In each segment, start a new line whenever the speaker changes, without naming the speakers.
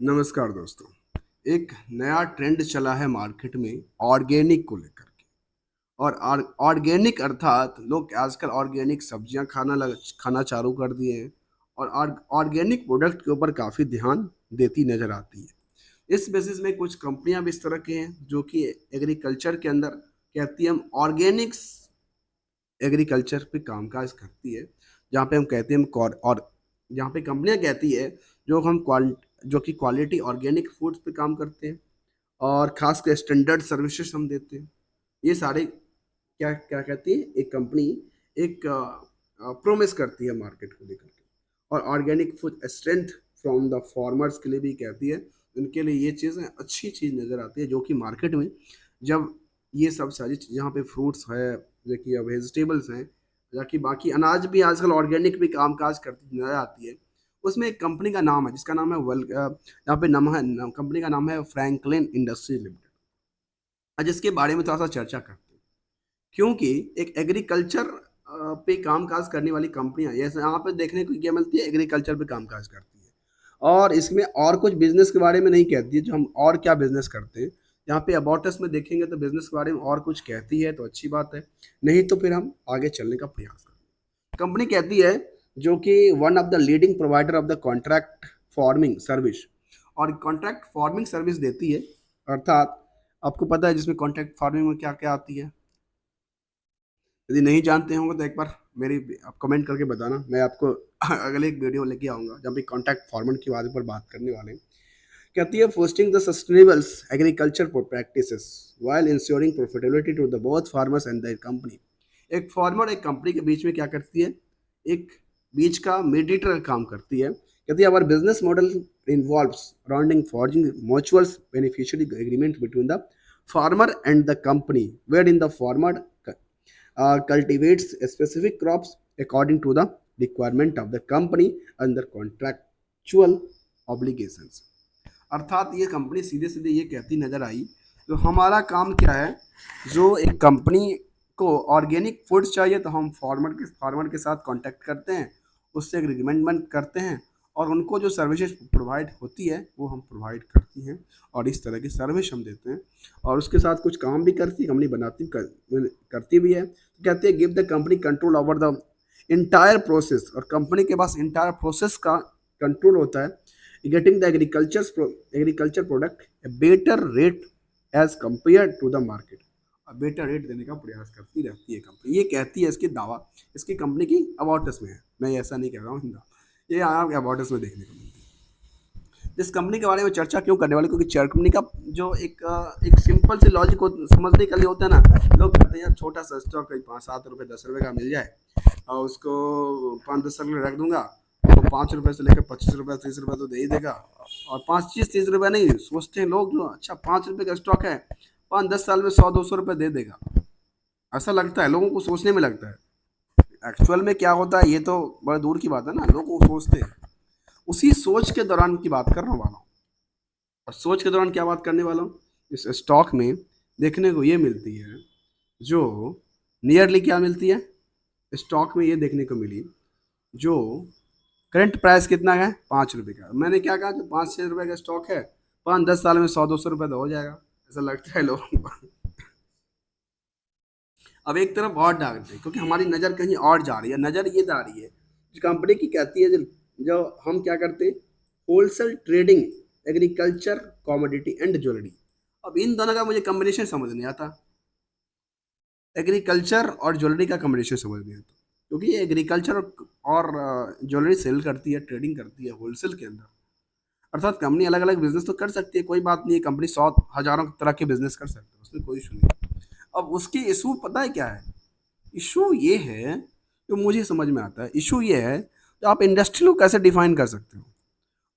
नमस्कार दोस्तों। एक नया ट्रेंड चला है मार्केट में ऑर्गेनिक को लेकर के। और ऑर्गेनिक अर्थात लोग आजकल ऑर्गेनिक सब्जियां खाना चालू कर दिए हैं और ऑर्गेनिक प्रोडक्ट के ऊपर काफ़ी ध्यान देती नज़र आती है। इस बेसिस में कुछ कंपनियां भी इस तरह की हैं जो कि एग्रीकल्चर के अंदर कहती हैं हम ऑर्गेनिक्स एग्रीकल्चर पे कामकाज करती है, जहाँ पे हम कहते हैं और जहाँ पे कंपनियां कहती है जो कि क्वालिटी ऑर्गेनिक फूड्स पे काम करते हैं और खास कर स्टैंडर्ड सर्विसेज हम देते हैं। ये सारे क्या क्या कहती है एक कंपनी एक प्रोमिस करती है मार्केट को लेकर के। और organic food strength from the farmers के लिए भी कहती है। उनके लिए ये चीज़ें अच्छी चीज़ नज़र आती है जो कि मार्केट में जब ये सब सारी चीज़ यहाँ पे फ्रूट्स है, देखिए वेजिटेबल्स हैं, या कि बाकी अनाज भी आजकल ऑर्गेनिक भी कामकाज करती नजर आती है। उसमें एक कंपनी का नाम है जिसका नाम है यहाँ पे कंपनी का नाम है फ्रैंकलिन इंडस्ट्री लिमिटेड। आज इसके बारे में थोड़ा सा चर्चा करते हैं, क्योंकि एक एग्रीकल्चर पे कामकाज करने वाली कंपनियां जैसे यहाँ पे देखने को क्या मिलती है, एग्रीकल्चर पे कामकाज करती है और इसमें और कुछ बिजनेस के बारे में नहीं कहती है जो हम और क्या बिजनेस करते हैं। यहाँ पे अबाउटस में देखेंगे तो बिजनेस के बारे में और कुछ कहती है तो अच्छी बात है, नहीं तो फिर हम आगे चलने का प्रयास करें। कंपनी कहती है जो कि one of the leading provider of the contract farming service, और कॉन्ट्रैक्ट फार्मिंग सर्विस देती है। अर्थात आपको पता है जिसमें कॉन्ट्रैक्ट फार्मिंग में क्या क्या आती है। यदि नहीं जानते होंगे तो एक बार मेरी आप कमेंट करके बताना, मैं आपको अगले एक वीडियो लेके आऊँगा जहाँ पे कॉन्टैक्ट फार्मर के बारे पर बात करने वाले हैं। कहती है fostering the sustainable agriculture practices while ensuring profitability to the both farmers and the company. एक फार्मर एक कंपनी के बीच में क्या करती है, एक बीच का मीडिएटर का काम करती है। कहती है our business model involves rounding forging mutual beneficiary agreement between the farmer and the company wherein the farmer cultivates specific crops according to the requirement of the company under contractual obligations। अर्थात ये company सीधे सीधे ये कहती नजर आई तो हमारा काम क्या है, जो एक कंपनी को ऑर्गेनिक फूड चाहिए तो हम फार्मर के साथ कांटेक्ट करते हैं, उससे एग्रीमेंट करते हैं और उनको जो सर्विसेज प्रोवाइड होती है वो हम प्रोवाइड करती हैं और इस तरह की सर्विस हम देते हैं। और उसके साथ कुछ काम भी करती कंपनी करती भी है। तो कहते हैं give the company control over the entire process, और कंपनी के पास इंटायर प्रोसेस का कंट्रोल होता है। Getting the agriculture product a better rate as compare to the market, और बेटर रेट देने का प्रयास करती रहती है कंपनी। ये कहती है, इसकी दावा इसकी कंपनी की अबाउटस में है, मैं ऐसा नहीं कह रहा हूँ, ये आप अबाउटस में देखने को मिलती है। इस कंपनी के बारे में चर्चा क्यों करने वाले, क्योंकि चेयर कंपनी का जो एक सिंपल सी लॉजिक को समझने के लिए होता है ना, लोग कहते हैं यार छोटा सा स्टॉक 5-7 रुपये 10 रुपये का मिल जाए और उसको 5-10 रुपये रख दूंगा तो 5 रुपये से लेकर 25 रुपये 30 रुपये तो दे ही देगा। और 5-30 रुपये नहीं सोचते हैं लोग, जो अच्छा 5 रुपये का स्टॉक है 5-10 साल में 100-200 रुपये दे देगा, ऐसा लगता है लोगों को, सोचने में लगता है। एक्चुअल में क्या होता है ये तो बड़े दूर की बात है ना, लोग वो सोचते हैं। उसी सोच के दौरान की बात करने वाला हूँ। और सोच के दौरान क्या बात करने वाला हूँ, इस स्टॉक में देखने को ये मिलती है, जो नियरली क्या मिलती है स्टॉक में ये देखने को मिली, जो करंट प्राइस कितना है 5 रुपये का। मैंने क्या कहा, जो 5-6 रुपये का स्टॉक है 5-10 साल में 100-200 रुपये तो हो जाएगा, ऐसा लगता है लोगों को। अब एक तरफ और डालते हैं क्योंकि हमारी नज़र कहीं और जा रही है, नज़र ये जा रही है कंपनी की कहती है जो हम क्या करते हैं, wholesale trading agriculture commodity and jewellery. अब इन दोनों का मुझे कॉम्बिनेशन समझ नहीं आता, एग्रीकल्चर और ज्वेलरी का कॉम्बिनेशन समझ नहीं आता, क्योंकि ये एग्रीकल्चर और ज्वेलरी सेल करती है, ट्रेडिंग करती है होलसेल के अंदर। अर्थात कंपनी अलग अलग बिजनेस तो कर सकती है, कोई बात नहीं है, कंपनी 100 हज़ारों तरह के बिजनेस कर सकती है, उसमें कोई इशू नहीं। अब उसकी इशू पता है क्या है, इशू ये है जो मुझे समझ में आता है, इशू ये है तो आप इंडस्ट्री को कैसे डिफाइन कर सकते हो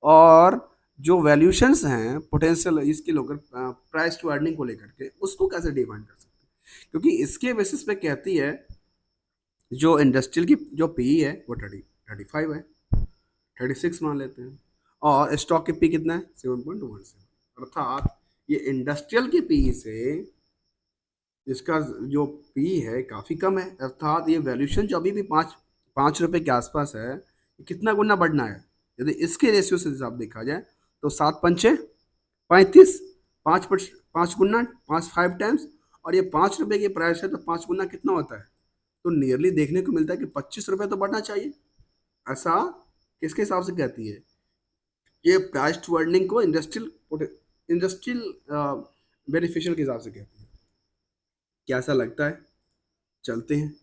और जो वैल्यूशंस हैं पोटेंशियल इसके लोग प्राइस टू अर्निंग को लेकर के उसको कैसे डिफाइन कर सकते हैं, क्योंकि इसके बेसिस पे कहती है जो इंडस्ट्रियल की जो पी है वो 35 है, 36 मान लेते हैं, और स्टॉक की पी कितना है 7.17। अर्थात ये इंडस्ट्रियल की पी से इसका जो पी है काफ़ी कम है। अर्थात ये वैल्यूशन जो अभी भी 5 रुपये के आसपास है, कितना गुना बढ़ना है यदि इसके रेशियो से हिसाब देखा जाए तो 7 पंचे 35, 5 गुना 5 टाइम्स, और ये 5 रुपए की प्राइस है तो 5 गुना कितना होता है, तो नियरली देखने को मिलता है कि 25 रुपए तो बढ़ना चाहिए। ऐसा किसके हिसाब से कहती है, ये प्राइस टू अर्निंग को इंडस्ट्रियल बेनिफिशियल के हिसाब से कहती है। क्या ऐसा लगता है? चलते हैं।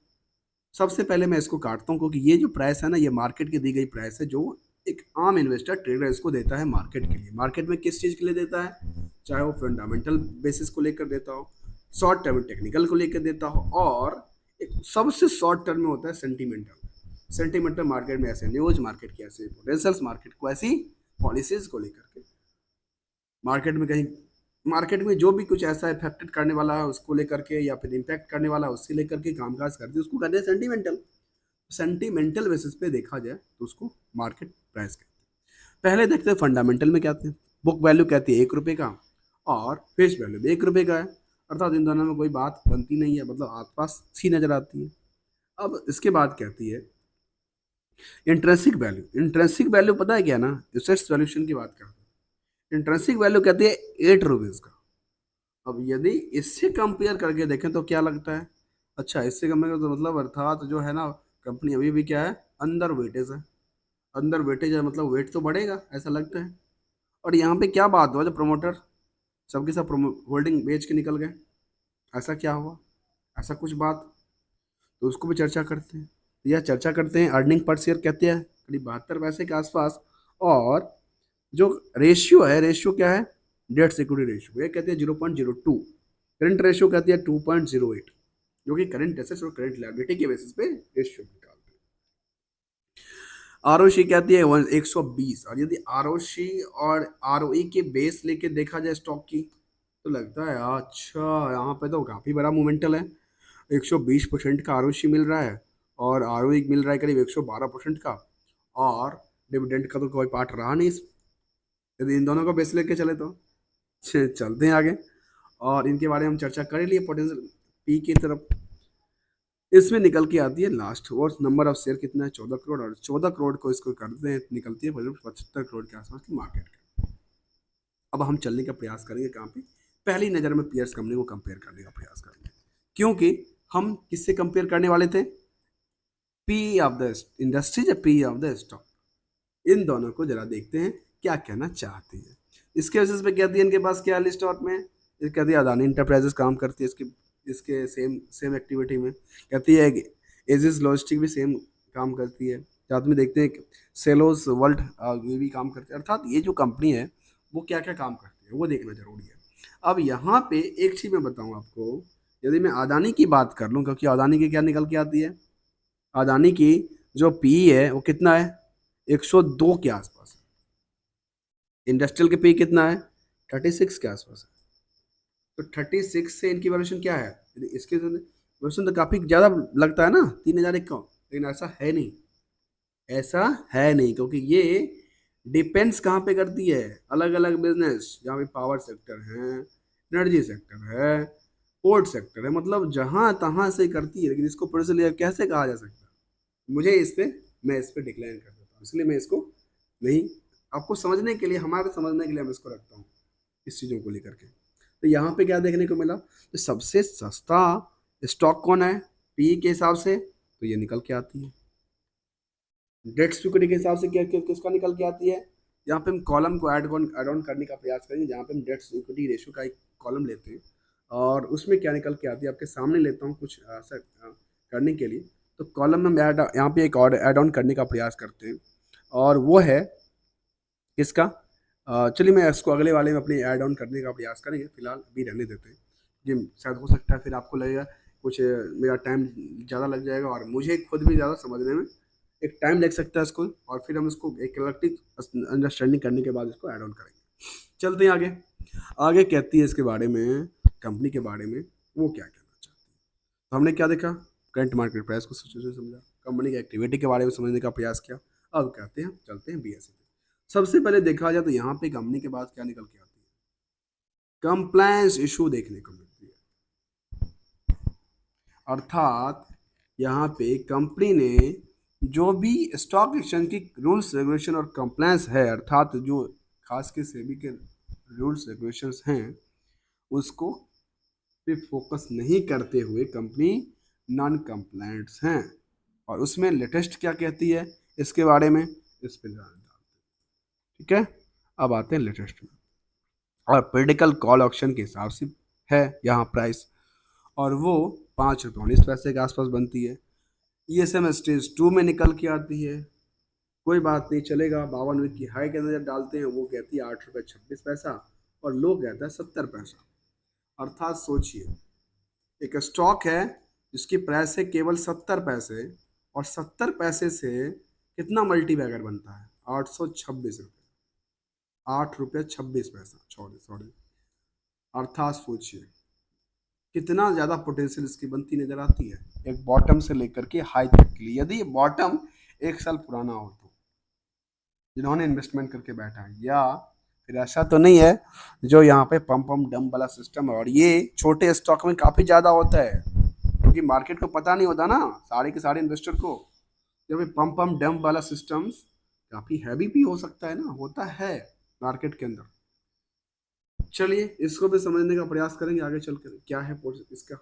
सबसे पहले मैं इसको काटता हूँ, क्योंकि ये जो प्राइस है ना, ये मार्केट की दी गई प्राइस है, जो एक आम इन्वेस्टर ट्रेडर इसको देता है मार्केट के लिए। मार्केट में किस चीज़ के लिए देता है, चाहे वो फंडामेंटल बेसिस को लेकर देता हो, शॉर्ट टर्म टेक्निकल को लेकर देता हो, और एक सबसे शॉर्ट टर्म में होता है सेंटीमेंटल। सेंटीमेंटल मार्केट में ऐसे न्यूज, मार्केट की ऐसे पोटेंशियल्स, मार्केट को ऐसी पॉलिसीज को लेकर के, मार्केट में कहीं मार्केट में जो भी कुछ ऐसा इफेक्टेड करने वाला है उसको लेकर के, या फिर इम्पैक्ट करने वाला है उससे लेकर के कामकाज करते हैं, उसको कहते हैं सेंटीमेंटल। सेंटीमेंटल बेसिस पे देखा जाए तो उसको मार्केट प्राइस कहते हैं। पहले देखते हैं फंडामेंटल में क्या कहते हैं। बुक वैल्यू कहती है 1 रुपये का, और फेस वैल्यू भी 1 रुपये का है, अर्थात इन दोनों में कोई बात बनती नहीं है, मतलब आसपास सी नजर आती है। अब इसके बाद कहती है इंट्रेंसिक वैल्यू। इंट्रेंसिक वैल्यू पता है क्या ना, एसेट्स वैल्यूएशन की बात करते हैं। इंट्रेंसिक वैल्यू कहती है 8 रुपीज़ का। अब यदि इससे कंपेयर करके देखें तो क्या लगता है, अच्छा इससे कंपेयर तो मतलब अर्थात जो है ना, कंपनी अभी भी क्या है, अंडर वेटेज है। अंडर वेटेज है मतलब वेट तो बढ़ेगा ऐसा लगता है। और यहाँ पे क्या बात हुआ, जब प्रमोटर सबके सब होल्डिंग बेच के निकल गए, ऐसा क्या हुआ, ऐसा कुछ बात, तो उसको भी चर्चा करते हैं। यह चर्चा करते हैं अर्निंग पर शेयर कहते हैं करीब 72 पैसे के आसपास। और जो रेशियो है, रेशियो क्या है, डेट सिक्योरिटी रेशियो, ये कहते हैं 0.02। करंट रेशियो कहती है 2.08, जो कि करंट एसेट्स और करंट लायबिलिटी के बेसिस पे रेशियो निकालते हैं। आरओसी कहती है 120, और यदि आरओसी और आरओई के बेस लेके देखा जाए स्टॉक की, तो लगता है अच्छा यहाँ पे तो काफ़ी बड़ा मोमेंटल है। 120% का आरओसी मिल रहा है, और आरओई मिल रहा है करीब 112% का, और डिविडेंड का तो कोई पार्ट रहा नहीं इसमें, यदि इन दोनों को बेस लेके चले तो। चलते हैं आगे, और इनके बारे में हम चर्चा कर ही लिए पोटेंशियल पी की तरफ। इसमें निकल के आती है लास्ट, और नंबर ऑफ शेयर कितना है, 14 करोड़, और 14 करोड़ को इसको करते हैं, निकलती है 75 करोड़ के आसपास की मार्केट का। अब हम चलने का प्रयास करेंगे कहाँ पे, पहली नज़र में पीयर्स कंपनी को कंपेयर करने का प्रयास करेंगे, क्योंकि हम किससे कंपेयर करने वाले थे, पी ऑफ द इंडस्ट्रीज या पी ऑफ द स्टॉक। इन दोनों को जरा देखते हैं क्या कहना चाहती है। इसके बेसिस पे कहती है इनके पास क्या लिस्ट आउट में, ये कहती है अदानी इंटरप्राइजेस काम करती है इसके इसके सेम सेम एक्टिविटी में। कहती है एजिस लॉजिस्टिक भी सेम काम करती है। साथ में देखते हैं सेलोस वर्ल्ड ये भी काम करते हैं, अर्थात ये जो कंपनी है वो क्या क्या काम करती है वो देखना जरूरी है। अब यहाँ पे एक चीज़ मैं बताऊँ आपको, यदि मैं अदानी की बात कर लूँ, क्योंकि अदानी की क्या निकल के आती है, अदानी की जो पी है वो कितना है, 102 के आसपास है। इंडस्ट्रियल के पी कितना है, 36 के आसपास है। तो 36 से इनकी वैल्यूएशन क्या है, यदि इसके वैल्यूएशन तो काफ़ी ज़्यादा लगता है ना, 3001, लेकिन ऐसा है नहीं। ऐसा है नहीं, क्योंकि ये डिपेंड्स कहाँ पे करती है, अलग अलग बिजनेस, जहाँ पे पावर सेक्टर है, एनर्जी सेक्टर है, पोर्ट सेक्टर है, मतलब जहाँ तहाँ से करती है, लेकिन इसको प्रोड्यूसर कैसे कहा जा सकता है, मुझे इस पे मैं इस पे डिक्लाइन कर देता हूँ, इसलिए मैं इसको नहीं, आपको समझने के लिए, हमारे समझने के लिए मैं इसको रखता हूँ इस चीज़ों को लेकर के। तो यहाँ पे क्या देखने को मिला, तो सबसे सस्ता स्टॉक कौन है पी के हिसाब से, तो ये निकल के आती है। डेट सिक्योरिटी के हिसाब से क्या किसका निकल के आती है, यहाँ पे हम कॉलम को ऐड ऑन करने का प्रयास करेंगे, जहाँ पे हम डेट सिक्योरिटी रेशियो का एक कॉलम लेते हैं, और उसमें क्या निकल के आती है आपके सामने लेता हूँ कुछ ऐसा करने के लिए। तो कॉलम में हम यहाँ पे एक और ऐड ऑन करने का प्रयास करते हैं, और वो है किसका, चलिए मैं इसको अगले वाले में अपने ऐड ऑन करने का प्रयास करेंगे, फिलहाल अभी रहने देते हैं। जी शायद हो सकता है फिर आपको लगेगा कुछ मेरा टाइम ज़्यादा लग जाएगा, और मुझे खुद भी ज़्यादा समझने में एक टाइम लग सकता है इसको, और फिर हम इसको एक कलेक्टिव अंडरस्टैंडिंग करने के बाद इसको ऐड ऑन करेंगे। चलते हैं आगे। आगे कहती है इसके बारे में, कंपनी के बारे में वो क्या कहना चाहती है। तो हमने क्या देखा, करंट मार्केट प्राइस को समझा, कंपनी की एक्टिविटी के बारे में समझने का प्रयास किया। अब कहते हैं चलते हैं बीएससी। सबसे पहले देखा जाए तो यहाँ पे कंपनी के बाद क्या निकल के आती है, कंप्लायंस इशू देखने को मिलती है, अर्थात यहाँ पे कंपनी ने जो भी स्टॉक एक्सचेंज की रूल्स रेगुलेशन और कंप्लायंस है, अर्थात जो खास के सेबी के रूल्स रेगुलेशंस हैं उसको पे फोकस नहीं करते हुए कंपनी नॉन कंप्लायंट्स हैं। और उसमें लेटेस्ट क्या कहती है इसके बारे में, इस पे ध्यान डालते हैं। ठीक है, अब आते हैं लेटेस्ट में। और पोलिटिकल कॉल ऑप्शन के हिसाब से है यहाँ प्राइस, और वो ₹5.19 के आसपास बनती है। ESM स्टेज 2 में निकल के आती है। कोई बात नहीं, चलेगा। 52 वीक की हाई के नज़र डालते हैं, वो कहती है ₹8.26, और लो कहता है 70 पैसा। अर्थात सोचिए, एक स्टॉक है जिसकी प्राइस है केवल 70 पैसे, और 70 पैसे से कितना मल्टीबैगर बनता है? ₹826, ₹8.26, सॉरी सॉरी। अर्थात सोचिए कितना ज़्यादा पोटेंशियल इसकी बनती नजर आती है, एक बॉटम से लेकर के हाई तक के लिए। यदि ये बॉटम 1 साल पुराना हो तो जिन्होंने इन्वेस्टमेंट करके बैठा है, या फिर ऐसा तो नहीं है जो यहाँ पे पंप डंप वाला सिस्टम है। और ये छोटे स्टॉक में काफ़ी ज़्यादा होता है, क्योंकि मार्केट को पता नहीं होता ना सारे के सारे इन्वेस्टर को, जब पंप डंप वाला सिस्टम्स काफ़ी हैवी भी हो सकता है ना, होता है मार्केट के अंदर। चलिए इसको भी समझने का प्रयास करेंगे आगे चलकर क्या है इसका।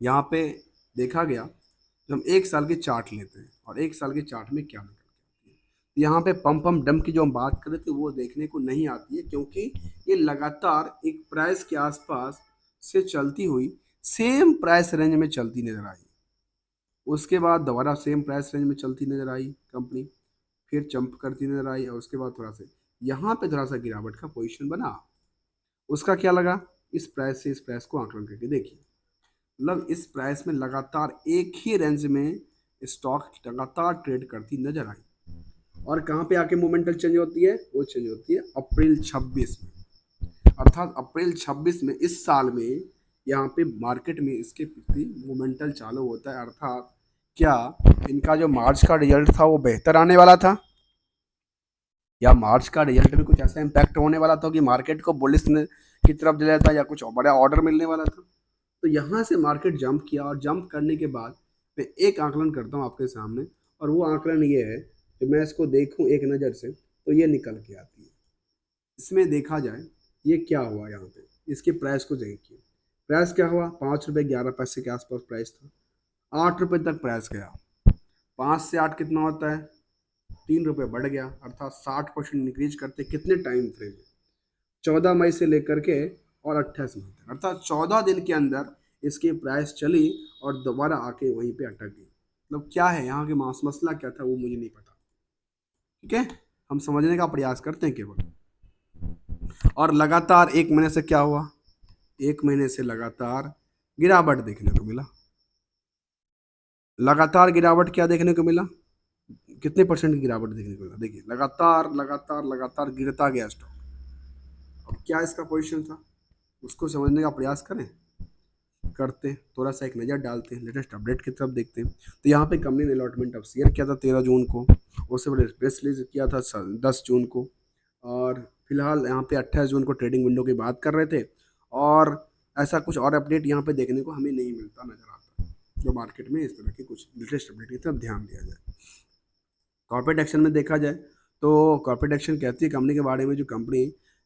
यहाँ पे देखा गया, जब हम 1 साल की चार्ट लेते हैं और 1 साल के चार्ट में क्या निकल के आती है, यहाँ पे पंप डंप की जो हम बात कर रहे थे वो देखने को नहीं आती है, क्योंकि ये लगातार एक प्राइस के आसपास से चलती हुई सेम प्राइस रेंज में चलती नजर आई। उसके बाद दोबारा सेम प्राइस रेंज में चलती नजर आई कंपनी, फिर जंप करती नजर आई, और उसके बाद थोड़ा सा यहाँ पे थोड़ा सा गिरावट का पोजीशन बना। उसका क्या लगा, इस प्राइस से इस प्राइस को आंकलन करके देखिए, मतलब इस प्राइस में लगातार एक ही रेंज में स्टॉक लगातार ट्रेड करती नजर आई। और कहाँ पे आके मोमेंटल चेंज होती है, वो चेंज होती है अप्रैल 26 में। अर्थात अप्रैल 26 में इस साल में यहाँ पे मार्केट में इसके प्रति मोमेंटल चालू होता है। अर्थात क्या इनका जो मार्च का रिजल्ट था वो बेहतर आने वाला था, या मार्च का रिजल्ट में कुछ ऐसा इम्पैक्ट होने वाला था कि मार्केट को बुलिश की तरफ ले जाता, या कुछ बड़ा ऑर्डर मिलने वाला था। तो यहाँ से मार्केट जंप किया, और जंप करने के बाद मैं एक आकलन करता हूँ आपके सामने, और वो आकलन ये है कि मैं इसको देखूँ एक नज़र से तो ये निकल के आती है। इसमें देखा जाए ये क्या हुआ, यहाँ पे इसके प्राइस को देखिए। प्राइस क्या हुआ, ₹5.11 के आसपास प्राइस था, ₹8 तक प्राइस गया। 5 से 8 कितना होता है, ₹3 बढ़ गया। अर्थात 60% इंक्रीज करते कितने टाइम फ्रेम में, 14 मई से लेकर के और 28 मई तक, अर्थात 14 दिन के अंदर इसकी प्राइस चली और दोबारा आके वहीं पे अटक गई। मतलब क्या है यहाँ के मसला क्या था वो मुझे नहीं पता। ठीक है, हम समझने का प्रयास करते हैं केवल। और लगातार 1 महीने से क्या हुआ, 1 महीने से लगातार गिरावट देखने को मिला। लगातार गिरावट क्या देखने को मिला, कितने परसेंट की गिरावट देखने को मिला, देखिए लगातार लगातार लगातार गिरता गया स्टॉक। अब क्या इसका पोजीशन था उसको समझने का प्रयास करें, करते हैं थोड़ा सा एक नज़र डालते हैं, लेटेस्ट अपडेट की तरफ देखते हैं। तो यहाँ पे कंपनी ने अलॉटमेंट ऑफ शेयर किया था 13 जून को, उससे पहले प्रेस रिलीज किया था 10 जून को, और फिलहाल यहाँ पे 28 जून को ट्रेडिंग विंडो की बात कर रहे थे। और ऐसा कुछ और अपडेट यहाँ पे देखने को हमें नहीं मिलता नजर आता, जो मार्केट में इस तरह के कुछ लेटेस्ट अपडेट की तरफ ध्यान दिया जाए। कॉर्पोरेट एक्शन में देखा जाए तो कॉर्पोरेट एक्शन कहती है कंपनी के बारे में, जो कंपनी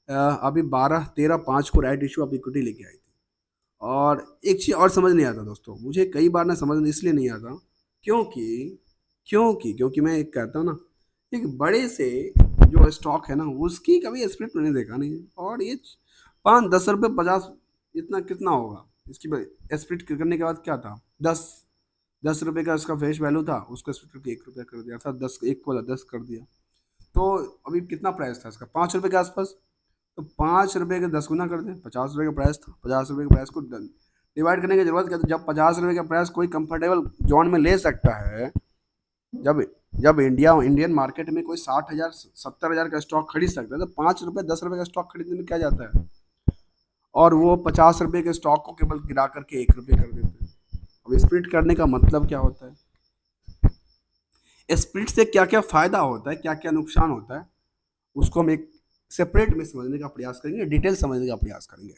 अभी 12/13/5 को राइट इशू ऑफ इक्विटी लेके आई थी। और एक चीज़ और समझ नहीं आता दोस्तों, मुझे कई बार ना समझ इसलिए नहीं आता, क्योंकि क्योंकि मैं एक कहता हूँ ना, एक बड़े से जो स्टॉक है ना उसकी कभी स्प्लिट मैंने देखा नहीं है। और ये 5-10 रुपये 50 इतना कितना होगा, इसकी स्प्लिट करने के बाद क्या था, 10 रुपये का उसका फेस वैल्यू था, उसको स्प्लिट करके ₹1 कर दिया, अर्थात 10 1 को 10 कर दिया। तो अभी कितना प्राइस था इसका, ₹5 के आसपास। तो ₹5 के 10 गुना कर दें, ₹50 का प्राइस था, ₹50 के प्राइस को डिवाइड करने की जरूरत क्या है। जब ₹50 का प्राइस कोई कंफर्टेबल जोन में ले सकता है, जब जब इंडियन मार्केट में कोई 60,000 70,000 का स्टॉक खरीद सकता है, तो ₹5 10 रुपये का स्टॉक खरीदने में क्या जाता है। और वो ₹50 के स्टॉक को केवल गिरा करके ₹1 कर देते हैं। अब स्प्लिट करने का मतलब क्या होता है, स्प्लिट से क्या क्या फायदा होता है, क्या क्या नुकसान होता है, उसको हम एक सेपरेट में समझने का प्रयास करेंगे, डिटेल समझने का प्रयास करेंगे।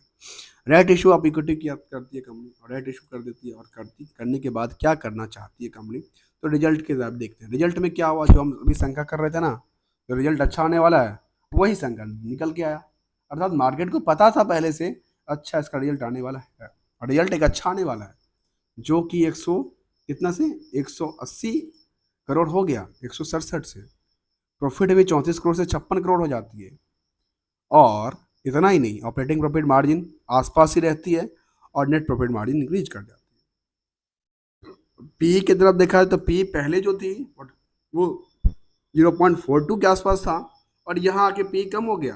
राइट इशू ऑफ इक्विटी क्या करती है कंपनी, और राइट इशू कर देती है, और करने के बाद क्या करना चाहती है कंपनी। तो रिजल्ट के साथ देखते हैं, रिजल्ट में क्या हुआ, जो हम अभी शंका कर रहे थे ना, तो रिजल्ट अच्छा आने वाला है, वही संख्या निकल के आया। अर्थात मार्केट को पता था पहले से, अच्छा इसका रिजल्ट आने वाला है, रिजल्ट एक अच्छा आने वाला है, जो कि 100 कितना से 180 करोड़ हो गया, 167 से। प्रॉफिट भी 34 करोड़ से 56 करोड़ हो जाती है। और इतना ही नहीं, ऑपरेटिंग प्रॉफिट मार्जिन आसपास ही रहती है और नेट प्रॉफिट मार्जिन इंक्रीज कर जाती है। पी की तरफ देखा है तो पी पहले जो थी वो 0.42 के आसपास था, और यहाँ आके पी कम हो गया,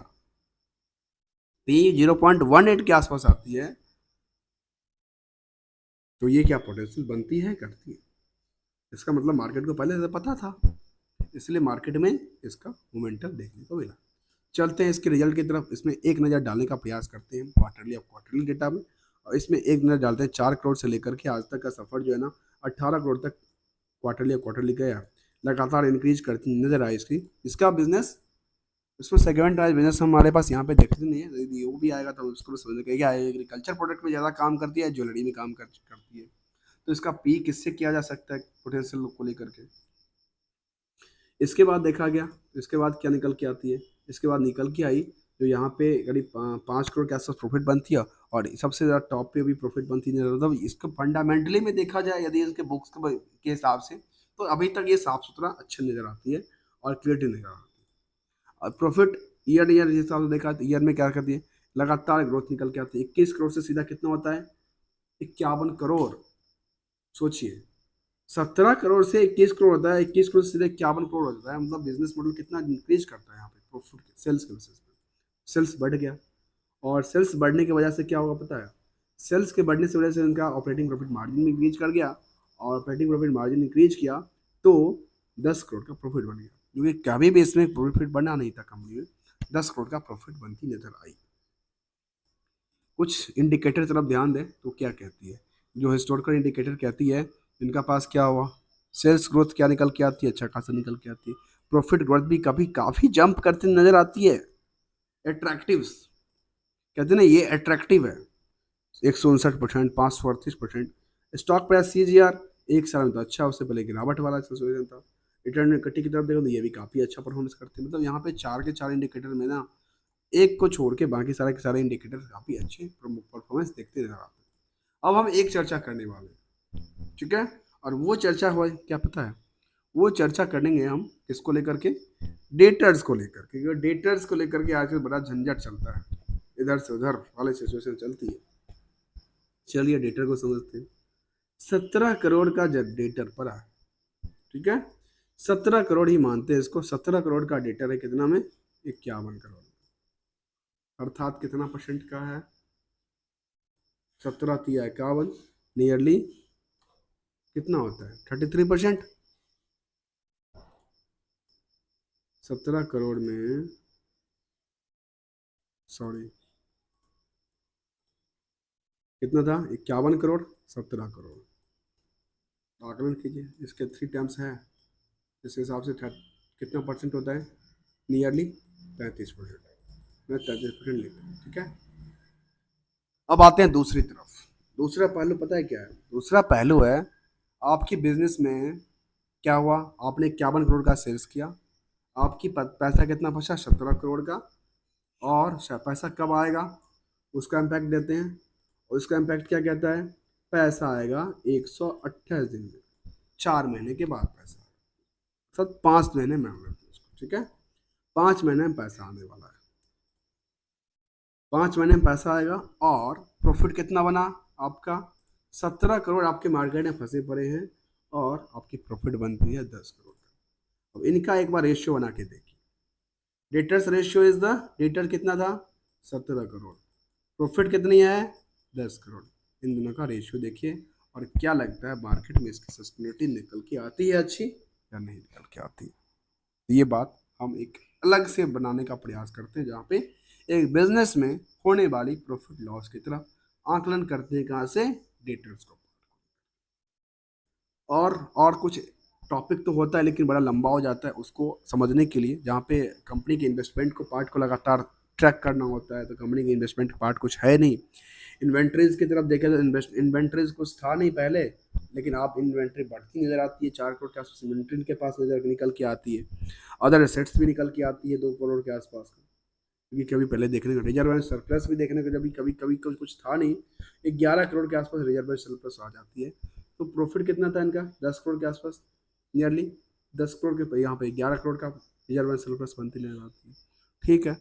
पी 0.18 के आसपास आती है। तो ये क्या पोटेंशियल बनती है, करती है, इसका मतलब मार्केट को पहले से पता था, इसलिए मार्केट में इसका मोमेंटम देखने को मिला। चलते हैं इसके रिजल्ट की तरफ, इसमें एक नज़र डालने का प्रयास करते हैं क्वार्टरली, अब क्वार्टरली डेटा में, और इसमें एक नज़र डालते हैं 4 करोड़ से लेकर के आज तक का सफ़र जो है ना 18 करोड़ तक क्वार्टरली क्वार्टरली गया, लगातार इंक्रीज करती नजर आई इसकी। इसका बिजनेस, इसमें सेगमेंट वाइज बिजनेस हमारे पास यहाँ पे देखते नहीं है, यदि वो भी आएगा तो उसको समझने के क्या है, एग्रीकल्चर प्रोडक्ट में ज़्यादा काम करती है, ज्वेलरी में काम करती है। तो इसका पी किससे किया जा सकता है पोटेंशियल को लेकर के। इसके बाद देखा गया, इसके बाद क्या निकल के आती है, इसके बाद निकल के आई जो यहाँ पे करीब 5 करोड़ के आसपास प्रॉफिट बनती है, और सबसे ज़्यादा टॉप पे भी प्रॉफिट बनती है। मतलब इसको फंडामेंटली में देखा जाए यदि इसके बुक्स के हिसाब से, तो अभी तक ये साफ सुथरा अच्छी नज़र आती है और क्लियरिटी नज़र आती है। और प्रॉफिट ईयर ईयर हिसाब से देखा तो ईयर में क्या करती है, लगातार ग्रोथ निकल के आती है। 21 करोड़ से सीधा कितना होता है, 51 करोड़। सोचिए, 17 करोड़ से 21 करोड़ होता है, 21 करोड़ से सीधे 51 करोड़ हो जाता है। मतलब बिजनेस मॉडल कितना इंक्रीज करता है यहाँ पे प्रॉफिट के सेल्स के बेसिस पे। सेल्स बढ़ गया, और सेल्स बढ़ने की वजह से क्या होगा पता है, सेल्स के बढ़ने से वजह से उनका ऑपरेटिंग प्रॉफिट मार्जिन भी इंक्रीज कर गया, और ऑपरेटिंग प्रॉफिट मार्जिन इंक्रीज किया तो 10 करोड़ का प्रॉफिट बन गया, क्योंकि कभी भी इसमें प्रॉफिट बना नहीं था कंपनी में, 10 करोड़ का प्रॉफिट बनती नजर आई। कुछ इंडिकेटर तरफ ध्यान दें तो क्या कहती है, जो हिस्टोरिकल इंडिकेटर कहती है, इनका पास क्या हुआ, सेल्स ग्रोथ क्या निकल के आती है, अच्छा खासा निकल के आती है। प्रॉफिट ग्रोथ भी कभी काफ़ी जंप करती नजर आती है। एट्रैक्टिव कहते हैं ना, ये अट्रैक्टिव है, 159%, 538%। स्टॉक प्राइस CAGR एक साल में तो अच्छा, उससे पहले गिरावट वाला सिचुएशन था। रिटर्न इक्विटी की तरफ देखो तो ये भी काफ़ी अच्छा परफॉर्मेंस करते हैं। मतलब यहाँ पे 4 के 4 इंडिकेटर में ना, एक को छोड़ के बाकी सारे के सारे इंडिकेटर काफ़ी अच्छे परफॉर्मेंस देखते नजर आते हैं। अब हम एक चर्चा करने वाले हैं, ठीक है, और वो चर्चा हुआ है क्या पता है, वो चर्चा करेंगे हम किसको लेकर के, डेटर्स को लेकर के, क्योंकि डेटर्स को लेकर के आजकल बड़ा झंझट चलता है, इधर से उधर वाली सिचुएशन चलती है। चलिए डेटर को समझते हैं। 17 करोड़ का जब डेटर पड़ा, ठीक है, 17 करोड़ ही मानते हैं इसको, 17 करोड़ का डेटर है कितना में, 51 करोड़, अर्थात कितना परसेंट का है, 17 × 51 नियरली कितना होता है, 33%। 17 करोड़ में, सॉरी कितना था, 51 करोड़, 17 करोड़, आकलन कीजिए, इसके 3 टर्म्स है, इस हिसाब से कितना परसेंट होता है, नियरली 33%। मैं 33% लेता हूँ, ठीक है। अब आते हैं दूसरी तरफ, दूसरा पहलू पता है क्या है, दूसरा पहलू है आपकी बिजनेस में क्या हुआ, आपने 51 करोड़ का सेल्स किया, आपकी पैसा कितना बचा, 17 करोड़ का, और पैसा कब आएगा उसका इम्पैक्ट देते हैं, और उसका इम्पैक्ट क्या कहता है, पैसा आएगा 128 दिन में, 4 महीने के बाद पैसा, सब 5 महीने में आना था उसको, ठीक है, 5 महीने में पैसा आने वाला है, 5 महीने में पैसा आएगा। और प्रॉफिट कितना बना आपका, 17 करोड़ आपके मार्केट में फंसे पड़े हैं, और आपकी प्रॉफिट बनती है 10 करोड़। अब इनका एक बार रेशियो बना के देखिए, debtors ratio is the, debtor कितना था, 17 करोड़, प्रॉफिट कितनी है, 10 करोड़, इन दोनों का रेशियो देखिए, और क्या लगता है मार्केट में इसकी सस्टेनेबिलिटी निकल के आती है अच्छी या नहीं निकल के आती है। ये बात हम एक अलग से बनाने का प्रयास करते हैं, जहाँ पे एक बिजनेस में होने वाली प्रॉफिट लॉस की तरफ आकलन करते हैं, कहाँ से, डेटर्स को। और कुछ टॉपिक तो होता है लेकिन बड़ा लंबा हो जाता है उसको समझने के लिए, जहाँ पे कंपनी के इन्वेस्टमेंट को पार्ट को लगातार ट्रैक करना होता है, तो कंपनी के इन्वेस्टमेंट पार्ट कुछ है नहीं। इन्वेंट्रीज की तरफ देखें तो इन्वेंट्रीज कुछ था नहीं पहले, लेकिन आप इन्वेंट्री बढ़ती नजर आती है, 4 करोड़ के आसपास इन्वेंट्री के पास नजर निकल के आती है, अदर एसेट्स भी निकल के आती है 2 करोड़ के आसपास। क्योंकि कभी पहले देखने को रिजर्व एंड सरप्लस भी देखने को जब कभी कभी कुछ था नहीं, 11 करोड़ के आसपास रिजर्व एंड सरप्लस आ जाती है। तो प्रॉफिट कितना था इनका, 10 करोड़ के आसपास, नियरली 10 करोड़ के, यहाँ पे 11 करोड़ का रिजर्व एंड सरप्लस बनती नजर आती है। ठीक है,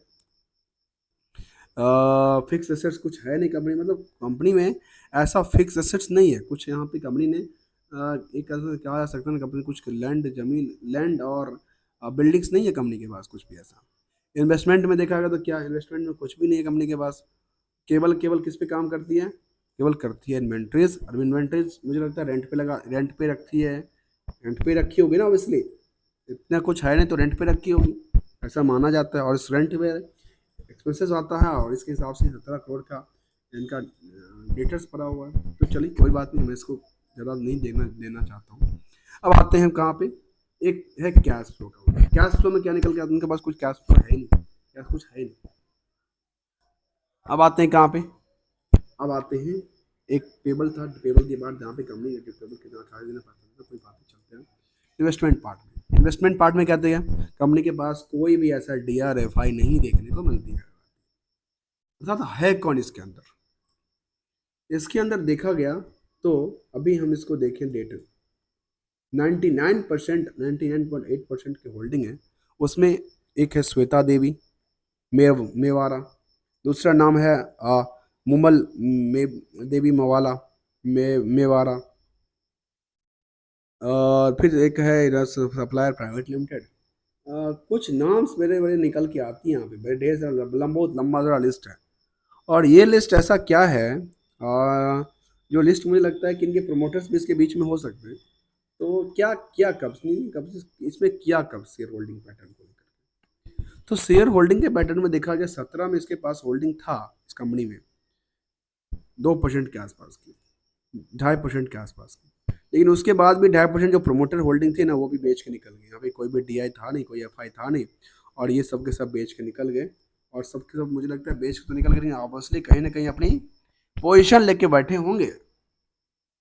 फिक्स एसेट्स कुछ है नहीं कंपनी, मतलब कंपनी में ऐसा फिक्स एसेट्स नहीं है कुछ। यहाँ पे कंपनी ने एक ऐसा कहा जा सकता है ना, कंपनी कुछ लैंड जमीन लैंड और बिल्डिंग्स नहीं है कंपनी के पास कुछ भी ऐसा। इन्वेस्टमेंट में देखा गया तो क्या, इन्वेस्टमेंट में कुछ भी नहीं है कंपनी के पास। केवल केवल किस पे काम करती है, केवल करती है इन्वेंट्रीज, और इन्वेंट्रीज मुझे लगता है रेंट पे रखती है, रेंट पे रखी होगी ना ऑब्वियसली, इतना कुछ है नहीं तो रेंट पे रखी होगी, ऐसा माना जाता है। और इस रेंट पे एक्सपेंसेस आता है, और इसके हिसाब से 17 करोड़ का इनका डेटर्स पड़ा हुआ है। तो चलिए कोई बात नहीं, मैं इसको ज़्यादा नहीं देना चाहता हूँ। अब आते हैं हम कहाँ पे, एक है कैश फ्लो का। कैश फ्लो में क्या निकल के आता है, उनके पास कुछ कैश फ्लो है ही नहीं, कैश कुछ है ही नहीं। अब आते हैं कहाँ पे, अब आते हैं, एक टेबल था, टेबल के बाद जहाँ पे कंपनी टेबल कितना 18 देना पड़ता था, कोई बात नहीं, चलते हैं इन्वेस्टमेंट पार्ट में। इन्वेस्टमेंट पार्ट में कहते हैं कंपनी के पास कोई भी ऐसा DRFI नहीं देखने को मिलती है। अर्थात है कौन इसके अंदर, इसके अंदर देखा गया तो अभी हम इसको देखें डेटा, 99%, 99.8% की होल्डिंग है उसमें। एक है श्वेता देवी मेवारा, दूसरा नाम है मुमल मे देवी मवाला मेवारा, और फिर एक है रस सप्लायर प्राइवेट लिमिटेड। कुछ नाम्स मेरे बड़े निकल के आती हैं यहाँ पे, बड़े ढेर सारा बहुत लंबा सा लिस्ट है। और ये लिस्ट ऐसा क्या है, जो लिस्ट मुझे लगता है कि इनके प्रोमोटर्स भी इसके बीच में हो सकते हैं। तो क्या क्या कब नहीं कब इसमें क्या कब शेयर होल्डिंग पैटर्न को लेकर, तो शेयर होल्डिंग के पैटर्न में देखा गया 17 में इसके पास होल्डिंग था इस कंपनी में 2% के आसपास की, 2.5% के आसपास की। लेकिन उसके बाद भी 2.5% जो प्रोमोटर होल्डिंग थी ना, वो भी बेच के निकल गए। यहाँ पे कोई भी DI था नहीं, कोई FI था नहीं, और ये सब के सब बेच के निकल गए। और सब के सब मुझे लगता है बेच के तो निकल गए, ऑब्वियसली कहीं ना कहीं अपनी पोजिशन लेके बैठे होंगे,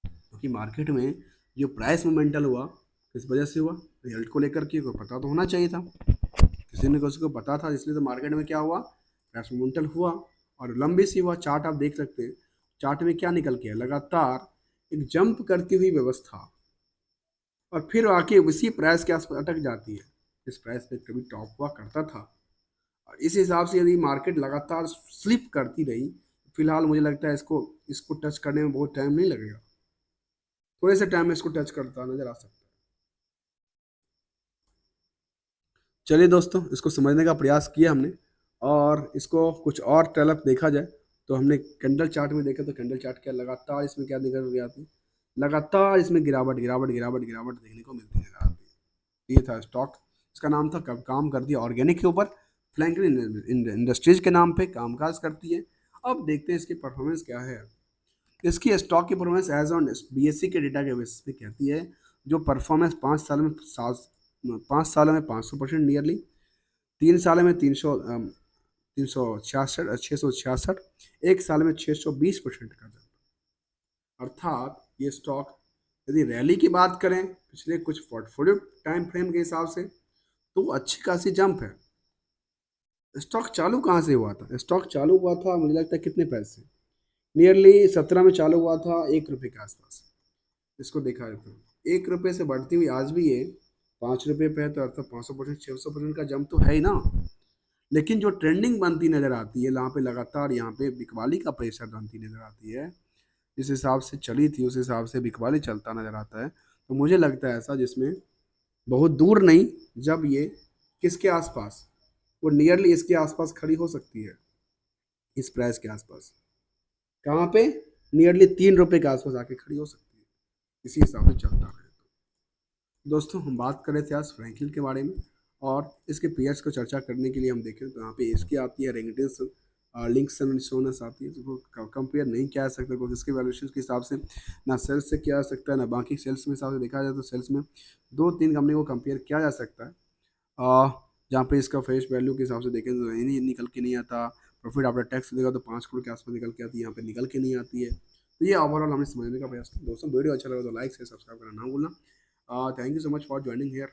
क्योंकि मार्केट में जो प्राइस मोमेंटल हुआ किस वजह से हुआ, रिजल्ट को लेकर के कोई पता तो होना चाहिए था, किसी ने किसी को पता था, इसलिए तो मार्केट में क्या हुआ, प्राइस मोमेंटल हुआ। और लंबी सी हुआ, चार्ट आप देख सकते हैं, चार्ट में क्या निकल के है, लगातार एक जंप करती हुई व्यवस्था, और फिर आके उसी प्राइस के आसपास अटक जाती है। इस प्राइस पे कभी टॉप हुआ करता था, और इस हिसाब से यदि मार्केट लगातार स्लिप करती रही, फिलहाल मुझे लगता है इसको इसको टच करने में बहुत टाइम नहीं लगेगा, थोड़े से टाइम में इसको टच करता नजर आ सकता है। चलिए दोस्तों, इसको समझने का प्रयास किया हमने, और इसको कुछ और तरफ देखा जाए तो हमने कैंडल चार्ट में देखा, तो कैंडल चार्ट क्या लगातार इसमें क्या निकल गया थी, लगातार इसमें गिरावट गिरावट गिरावट गिरावट देखने को मिलती नजर आती है। ये था स्टॉक, इसका नाम था, कब काम कर दिया ऑर्गेनिक के ऊपर, फ्लैंकलिन इंडस्ट्रीज के नाम पे कामकाज करती है। अब देखते हैं इसकी परफॉर्मेंस क्या है। इसकी स्टॉक की परफॉर्मेंस एज ऑन BSE के डेटा के बेसिस पे कहती है, जो परफॉर्मेंस 5 साल में 500% नियरली, 3 साल में 366 666, 1 साल में 620% का जंप। अर्थात ये स्टॉक यदि रैली की बात करें पिछले कुछ पोर्टफोलियो टाइम फ्रेम के हिसाब से, तो अच्छी खासी जंप है। स्टॉक चालू कहाँ से हुआ था, स्टॉक चालू हुआ था मुझे लगता है कितने पैसे, नियरली 17 में चालू हुआ था 1 रुपये के आसपास। इसको देखा है तो 1 रुपये से बढ़ती हुई आज भी ये 5 रुपये पे है, तो अर्थात 500% 600% का जंप तो है ही ना। लेकिन जो ट्रेंडिंग बनती नजर आती है, यहाँ पे लगातार यहाँ पे बिकवाली का प्रेशर बनती नजर आती है, जिस हिसाब से चली थी उस हिसाब से बिकवाली चलता नजर आता है। तो मुझे लगता है ऐसा, जिसमें बहुत दूर नहीं, जब ये किसके आसपास, वो नियरली इसके आसपास खड़ी हो सकती है, इस प्राइस के आसपास, कहाँ पे, नियरली 3 रुपये के आसपास आके खड़ी हो सकती है, इसी हिसाब से चलता है। दोस्तों, हम बात कर रहे थे आज फ्रैंकलिन के बारे में, और इसके पेयर्स को चर्चा करने के लिए हम देखें तो यहाँ पे इसकी आती है रेंगटिस, लिंक्स एंड सोनस आती है, जिसको कंपेयर नहीं किया जा सकता, क्योंकि इसके वैल्यूएशन के हिसाब से ना सेल्स से किया जा सकता है, ना बाकी सेल्स में हिसाब से देखा जाए तो सेल्स में 2-3 कंपनी को कंपेयर किया जा सकता है। जहाँ पे इसका फेस वैल्यू के हिसाब से देखें तो नहीं निकल के नहीं आता, प्रॉफिट आफ्टर टैक्स देखा तो 5 करोड़ के आसपास निकल के आती है, यहाँ पे निकल के नहीं आती है। तो ये ओवरऑल हमने समझने का प्रयास किया। दोस्तों, वीडियो अच्छा लगा तो लाइक से सब्सक्राइब करना ना भूलना। Thank you so much for joining here.